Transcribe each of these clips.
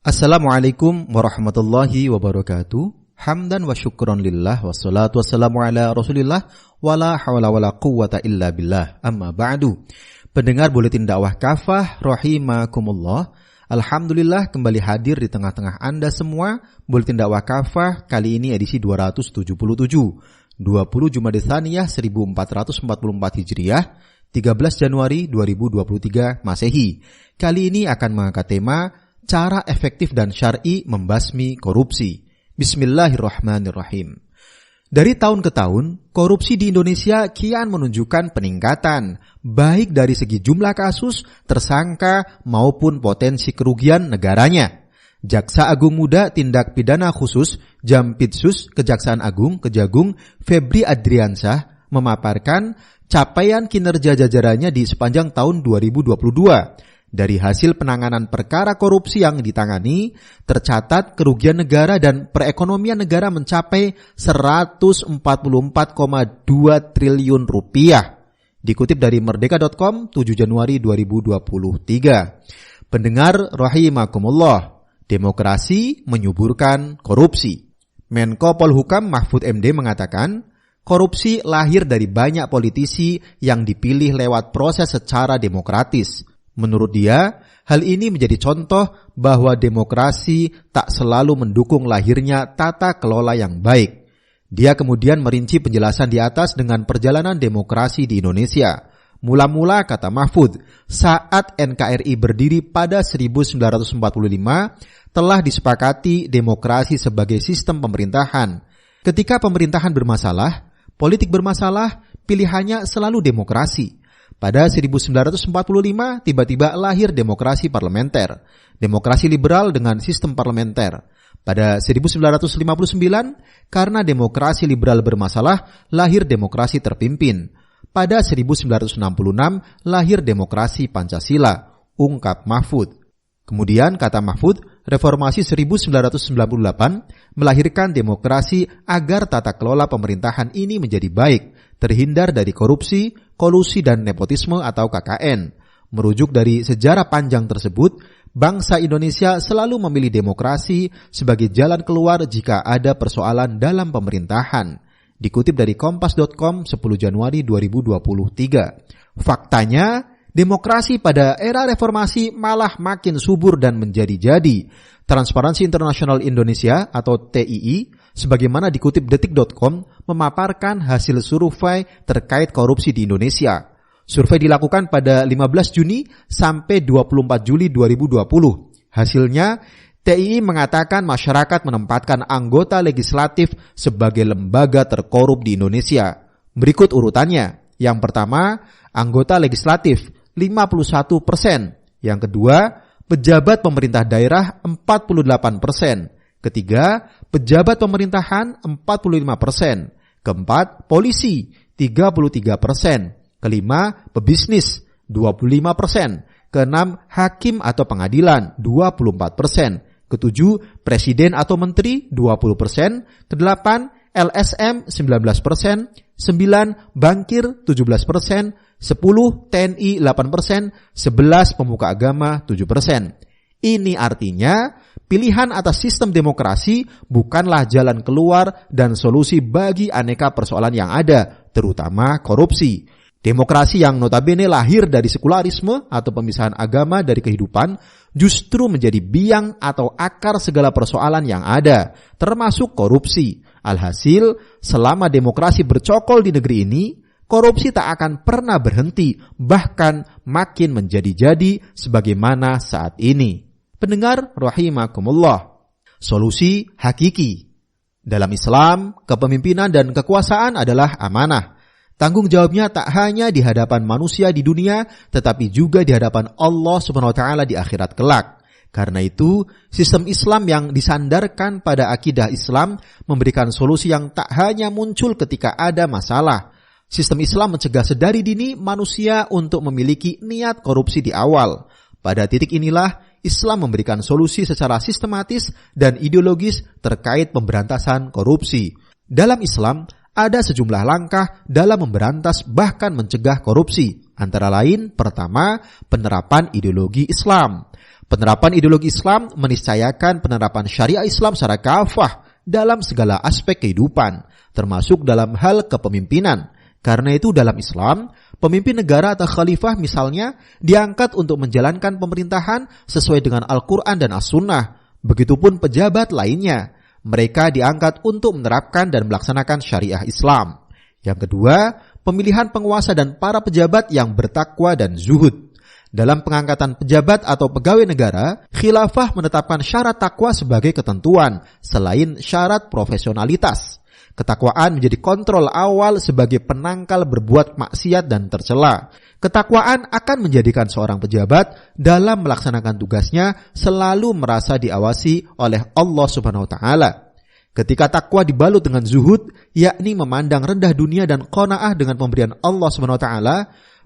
Assalamualaikum warahmatullahi wabarakatuh. Hamdan wa syukron lillah wassalatu wassalamu ala rasulillah wala hawla wala quwwata illa billah. Amma ba'du. Pendengar Buletin Dakwah Kafah rahimakumullah. Alhamdulillah kembali hadir di tengah-tengah Anda semua. Buletin Dakwah Kafah kali ini edisi 277. 20 Jumadil Tsaniyah 1444 Hijriah, 13 Januari 2023 Masehi. Kali ini akan mengangkat tema cara efektif dan syar'i membasmi korupsi. Bismillahirrahmanirrahim. Dari tahun ke tahun, korupsi di Indonesia kian menunjukkan peningkatan, baik dari segi jumlah kasus, tersangka, maupun potensi kerugian negaranya. Jaksa Agung Muda Tindak Pidana Khusus Jampitsus Kejaksaan Agung Kejagung Febri Adriansyah memaparkan capaian kinerja jajarannya di sepanjang tahun 2022. Dari hasil penanganan perkara korupsi yang ditangani, tercatat kerugian negara dan perekonomian negara mencapai 144,2 triliun rupiah. Dikutip dari merdeka.com 7 Januari 2023. Pendengar rahimakumullah, demokrasi menyuburkan korupsi. Menko Polhukam Mahfud MD mengatakan, korupsi lahir dari banyak politisi yang dipilih lewat proses secara demokratis. Menurut dia, hal ini menjadi contoh bahwa demokrasi tak selalu mendukung lahirnya tata kelola yang baik. Dia kemudian merinci penjelasan di atas dengan perjalanan demokrasi di Indonesia. Mula-mula, kata Mahfud, saat NKRI berdiri pada 1945, telah disepakati demokrasi sebagai sistem pemerintahan. Ketika pemerintahan bermasalah, politik bermasalah, pilihannya selalu demokrasi. Pada 1945, tiba-tiba lahir demokrasi parlementer, demokrasi liberal dengan sistem parlementer. Pada 1959, karena demokrasi liberal bermasalah, lahir demokrasi terpimpin. Pada 1966, lahir demokrasi Pancasila, ungkap Mahfud. Kemudian, kata Mahfud, reformasi 1998 melahirkan demokrasi agar tata kelola pemerintahan ini menjadi baik, terhindar dari korupsi, kolusi dan nepotisme atau KKN. Merujuk dari sejarah panjang tersebut, bangsa Indonesia selalu memilih demokrasi sebagai jalan keluar jika ada persoalan dalam pemerintahan. Dikutip dari kompas.com 10 Januari 2023. Faktanya, demokrasi pada era reformasi malah makin subur dan menjadi-jadi. Transparansi Internasional Indonesia atau TII, sebagaimana dikutip detik.com, memaparkan hasil survei terkait korupsi di Indonesia. Survei dilakukan pada 15 Juni sampai 24 Juli 2020. Hasilnya, TII mengatakan masyarakat menempatkan anggota legislatif sebagai lembaga terkorup di Indonesia. Berikut urutannya. Yang pertama, anggota legislatif 51%. Yang kedua, pejabat pemerintah daerah 48%. Ketiga, pejabat pemerintahan 45%. Keempat, polisi 33%. Kelima, pebisnis 25%. Keenam, hakim atau pengadilan 24%. Ketujuh, presiden atau menteri 20%. Kedelapan, LSM 19%. 9, bankir 17%. 10, TNI 8%. 11, pemuka agama 7%. Ini artinya pilihan atas sistem demokrasi bukanlah jalan keluar dan solusi bagi aneka persoalan yang ada, terutama korupsi. Demokrasi yang notabene lahir dari sekularisme atau pemisahan agama dari kehidupan justru menjadi biang atau akar segala persoalan yang ada, termasuk korupsi. Alhasil, selama demokrasi bercokol di negeri ini, korupsi tak akan pernah berhenti, bahkan makin menjadi-jadi sebagaimana saat ini. Pendengar rahimakumullah, solusi hakiki. Dalam Islam, kepemimpinan dan kekuasaan adalah amanah. Tanggung jawabnya tak hanya di hadapan manusia di dunia, tetapi juga di hadapan Allah SWT di akhirat kelak. Karena itu, sistem Islam yang disandarkan pada akidah Islam memberikan solusi yang tak hanya muncul ketika ada masalah. Sistem Islam mencegah sedari dini manusia untuk memiliki niat korupsi di awal. Pada titik inilah, Islam memberikan solusi secara sistematis dan ideologis terkait pemberantasan korupsi. Dalam Islam, ada sejumlah langkah dalam memberantas bahkan mencegah korupsi. Antara lain, pertama, penerapan ideologi Islam. Penerapan ideologi Islam meniscayakan penerapan syariah Islam secara kafah dalam segala aspek kehidupan, termasuk dalam hal kepemimpinan. Karena itu dalam Islam, pemimpin negara atau khalifah misalnya diangkat untuk menjalankan pemerintahan sesuai dengan Al-Quran dan As-Sunnah. Begitupun pejabat lainnya, mereka diangkat untuk menerapkan dan melaksanakan syariah Islam. Yang kedua, pemilihan penguasa dan para pejabat yang bertakwa dan zuhud. Dalam pengangkatan pejabat atau pegawai negara, khilafah menetapkan syarat takwa sebagai ketentuan, selain syarat profesionalitas. Ketakwaan menjadi kontrol awal sebagai penangkal berbuat maksiat dan tercela. Ketakwaan akan menjadikan seorang pejabat dalam melaksanakan tugasnya selalu merasa diawasi oleh Allah Subhanahu wa taala. Ketika takwa dibalut dengan zuhud, yakni memandang rendah dunia dan qanaah dengan pemberian Allah Subhanahu wa taala,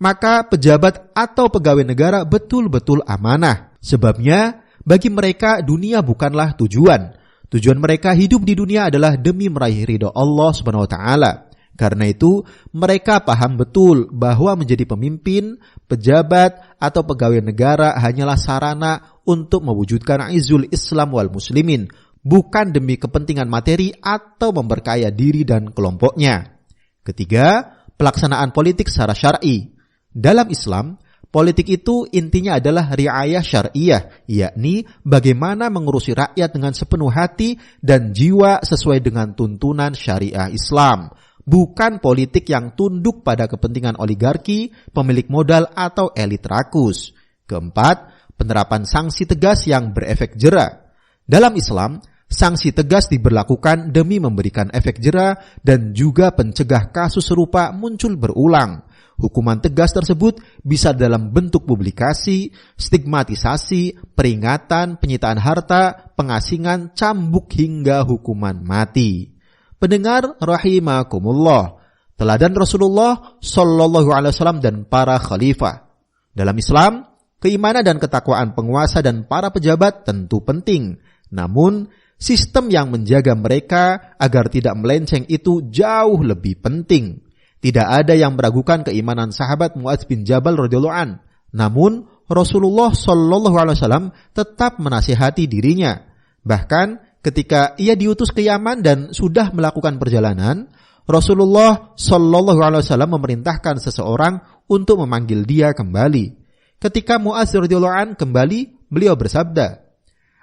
maka pejabat atau pegawai negara betul-betul amanah. Sebabnya, bagi mereka dunia bukanlah tujuan. Tujuan mereka hidup di dunia adalah demi meraih ridho Allah Subhanahu wa taala. Karena itu, mereka paham betul bahwa menjadi pemimpin, pejabat, atau pegawai negara hanyalah sarana untuk mewujudkan izul Islam wal muslimin, bukan demi kepentingan materi atau memperkaya diri dan kelompoknya. Ketiga, pelaksanaan politik secara syar'i. Dalam Islam, politik itu intinya adalah riayah syariah, yakni bagaimana mengurusi rakyat dengan sepenuh hati dan jiwa sesuai dengan tuntunan syariah Islam. Bukan politik yang tunduk pada kepentingan oligarki, pemilik modal, atau elit rakus. Keempat, penerapan sanksi tegas yang berefek jera. Dalam Islam, sanksi tegas diberlakukan demi memberikan efek jera dan juga pencegah kasus serupa muncul berulang. Hukuman tegas tersebut bisa dalam bentuk publikasi, stigmatisasi, peringatan, penyitaan harta, pengasingan, cambuk hingga hukuman mati. Pendengar rahimakumullah, teladan Rasulullah Shallallahu Alaihi Wasallam dan para khalifah. Dalam Islam, keimanan dan ketakwaan penguasa dan para pejabat tentu penting. Namun, sistem yang menjaga mereka agar tidak melenceng itu jauh lebih penting. Tidak ada yang meragukan keimanan sahabat Mu'adz bin Jabal radhiyallahu an. Namun Rasulullah Shallallahu Alaihi Wasallam tetap menasihati dirinya. Bahkan ketika ia diutus ke Yaman dan sudah melakukan perjalanan, Rasulullah Shallallahu Alaihi Wasallam memerintahkan seseorang untuk memanggil dia kembali. Ketika Mu'adz radhiyallahu an kembali, beliau bersabda,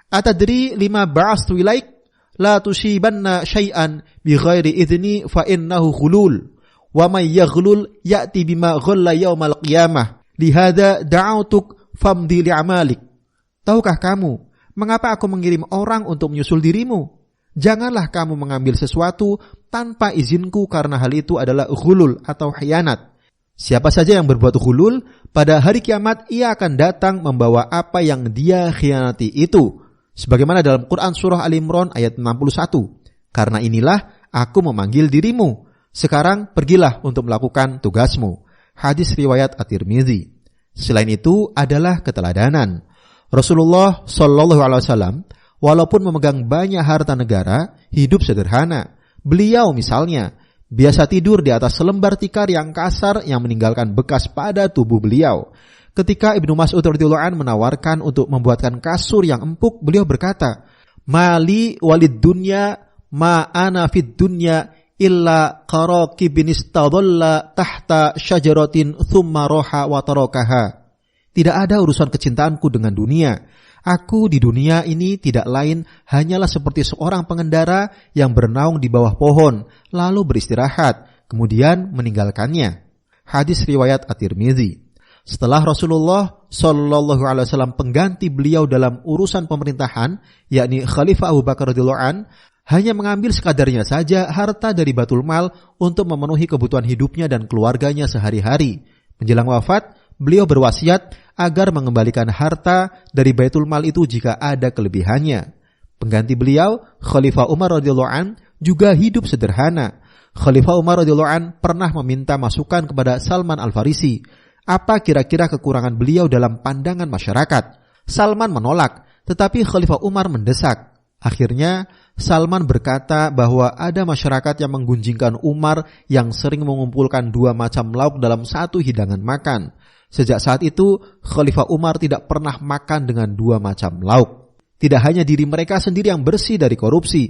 "Atadri lima ba'astu ilaik? La tusibanna syai'an bi ghairi idzni fa innahu khulul. Wa may yaghlul ya'ti bima ghalla yaumal qiyamah. Lihada da'autuk famdi li'amalik." Tahukah kamu, mengapa aku mengirim orang untuk menyusul dirimu? Janganlah kamu mengambil sesuatu tanpa izinku karena hal itu adalah ghulul atau khianat. Siapa saja yang berbuat ghulul, pada hari kiamat ia akan datang membawa apa yang dia khianati itu. Sebagaimana dalam Quran Surah Al-Imran ayat 61. Karena inilah aku memanggil dirimu. Sekarang pergilah untuk melakukan tugasmu. Hadis riwayat At-Tirmidzi. Selain itu adalah keteladanan. Rasulullah Shallallahu Alaihi Wasallam walaupun memegang banyak harta negara, hidup sederhana. Beliau misalnya biasa tidur di atas selembar tikar yang kasar yang meninggalkan bekas pada tubuh beliau. Ketika Ibnu Mas'ud radhiyallahu anhu menawarkan untuk membuatkan kasur yang empuk, beliau berkata, "Mali walid dunya ma ana fid dunya illa qaraqibin istadalla tahta syajaratin thumma roha wa tarakaha." Tidak ada urusan kecintaanku dengan dunia. Aku di dunia ini tidak lain hanyalah seperti seorang pengendara yang bernaung di bawah pohon, lalu beristirahat, kemudian meninggalkannya. Hadis riwayat At-Tirmidzi. Setelah Rasulullah Shallallahu Alaihi Wasallam pengganti beliau dalam urusan pemerintahan, yakni Khalifah Abu Bakar radhiyallahu an, hanya mengambil sekadarnya saja harta dari Baitul Mal untuk memenuhi kebutuhan hidupnya dan keluarganya sehari-hari. Menjelang wafat, beliau berwasiat agar mengembalikan harta dari Baitul Mal itu jika ada kelebihannya. Pengganti beliau, Khalifah Umar radhiyallahu an, juga hidup sederhana. Khalifah Umar radhiyallahu an pernah meminta masukan kepada Salman Al-Farisi. Apa kira-kira kekurangan beliau dalam pandangan masyarakat? Salman menolak, tetapi Khalifah Umar mendesak. Akhirnya, Salman berkata bahwa ada masyarakat yang menggunjingkan Umar yang sering mengumpulkan 2 macam lauk dalam satu hidangan makan. Sejak saat itu, Khalifah Umar tidak pernah makan dengan dua macam lauk. Tidak hanya diri mereka sendiri yang bersih dari korupsi,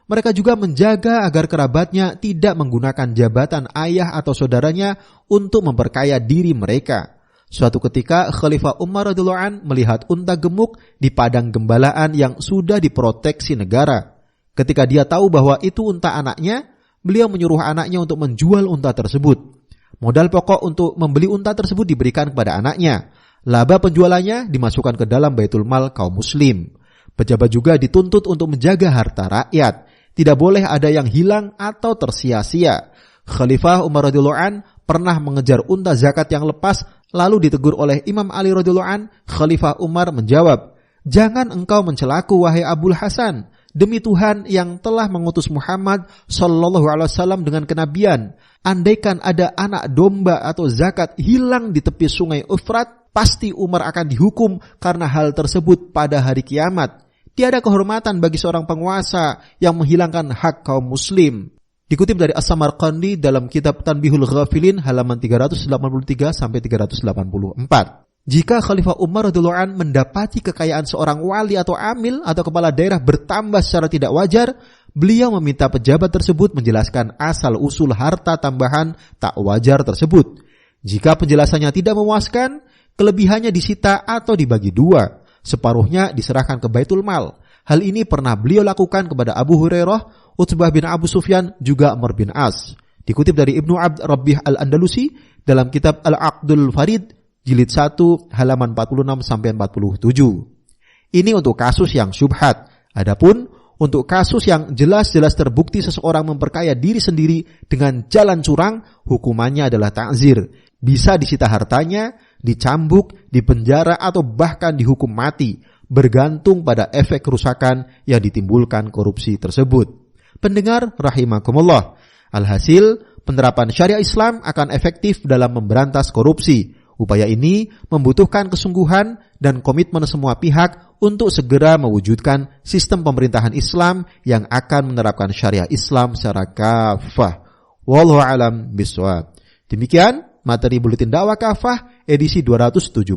mereka juga menjaga agar kerabatnya tidak menggunakan jabatan ayah atau saudaranya untuk memperkaya diri mereka. Suatu ketika, Khalifah Umar radhiyallahu anhu melihat unta gemuk di padang gembalaan yang sudah diproteksi negara. Ketika dia tahu bahwa itu unta anaknya, beliau menyuruh anaknya untuk menjual unta tersebut. Modal pokok untuk membeli unta tersebut diberikan kepada anaknya. Laba penjualannya dimasukkan ke dalam baitul mal kaum muslim. Pejabat juga dituntut untuk menjaga harta rakyat. Tidak boleh ada yang hilang atau tersia-sia. Khalifah Umar radhiyallahu an pernah mengejar unta zakat yang lepas, lalu ditegur oleh Imam Ali radhiyallahu an. Khalifah Umar menjawab, "Jangan engkau mencelaku wahai Abul Hasan. Demi Tuhan yang telah mengutus Muhammad sallallahu alaihi wasallam dengan kenabian, andaikan ada anak domba atau zakat hilang di tepi sungai Ufrat, pasti Umar akan dihukum karena hal tersebut pada hari kiamat. Tiada kehormatan bagi seorang penguasa yang menghilangkan hak kaum muslim." Dikutip dari As-Samarqandi dalam kitab Tanbihul Ghafilin halaman 383 sampai 384. Jika Khalifah Umar radhiyallahu an mendapati kekayaan seorang wali atau amil atau kepala daerah bertambah secara tidak wajar, beliau meminta pejabat tersebut menjelaskan asal-usul harta tambahan tak wajar tersebut. Jika penjelasannya tidak memuaskan, kelebihannya disita atau dibagi dua, separuhnya diserahkan ke Baitul Mal. Hal ini pernah beliau lakukan kepada Abu Hurairah, Utbah bin Abu Sufyan, juga Amr bin As. Dikutip dari Ibnu Abd Rabbih Al-Andalusi dalam kitab Al-Aqdul Farid, Jilid 1 halaman 46 sampai 47. Ini untuk kasus yang syubhat. Adapun untuk kasus yang jelas-jelas terbukti seseorang memperkaya diri sendiri dengan jalan curang, hukumannya adalah ta'zir. Bisa disita hartanya, dicambuk, dipenjara atau bahkan dihukum mati, bergantung pada efek kerusakan yang ditimbulkan korupsi tersebut. Pendengar rahimakumullah, alhasil penerapan syariah Islam akan efektif dalam memberantas korupsi. Upaya ini membutuhkan kesungguhan dan komitmen semua pihak untuk segera mewujudkan sistem pemerintahan Islam yang akan menerapkan syariah Islam secara kafah. Wallahu a'lam bishawab. Demikian materi Buletin Dakwah Kafah edisi 277.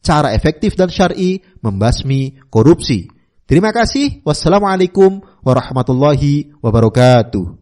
Cara efektif dan syar'i membasmi korupsi. Terima kasih. Wassalamualaikum warahmatullahi wabarakatuh.